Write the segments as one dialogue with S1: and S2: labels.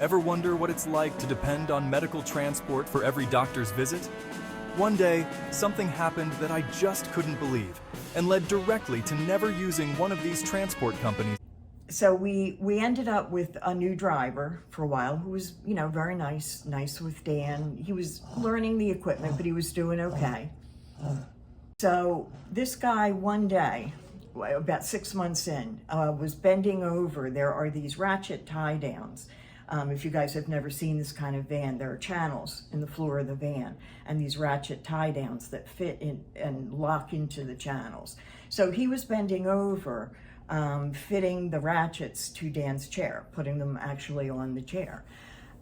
S1: Ever wonder what it's like to depend on medical transport for every doctor's visit? One day, something happened that I just couldn't believe and led directly to never using one of these transport companies.
S2: So we ended up with a new driver for a while who was, very nice with Dan. He was learning the equipment, but he was doing okay. So this guy one day, about 6 months in, was bending over. There are these ratchet tie downs. If you guys have never seen this kind of van, there are channels in the floor of the van and these ratchet tie downs that fit in and lock into the channels. So he was bending over, fitting the ratchets to Dan's chair, putting them actually on the chair.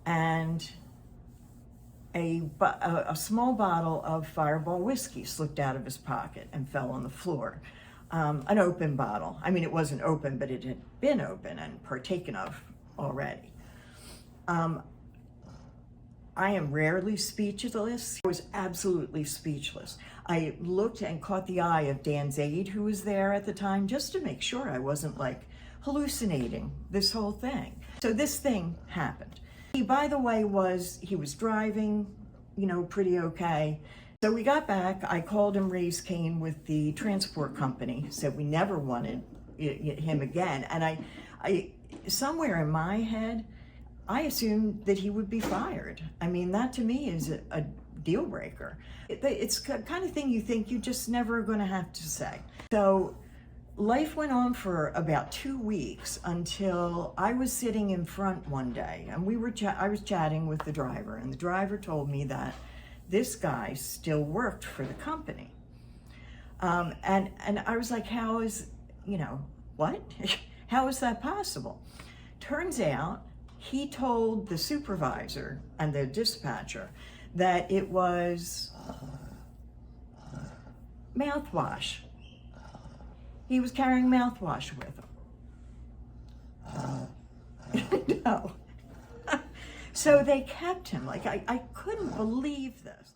S2: And a small bottle of Fireball whiskey slipped out of his pocket and fell on the floor. An open bottle. I mean, it wasn't open, but it had been open and partaken of already. I am rarely speechless. I was absolutely speechless. I looked and caught the eye of Dan's aide who was there at the time just to make sure I wasn't hallucinating this whole thing. So this thing happened. He, by the way, he was driving, pretty okay. So we got back. I called him, raised Cain with the transport company, said we never wanted him again. And I somewhere in my head, I assumed that he would be fired. I mean, that to me is a deal breaker. It's the kind of thing you think you just never going to have to say. So life went on for about 2 weeks until I was sitting in front one day and I was chatting with the driver, and the driver told me that this guy still worked for the company. And I was like, how is, what? How is that possible? Turns out he told the supervisor and the dispatcher that it was mouthwash. He was carrying mouthwash with him. No. So they kept him. I couldn't believe this.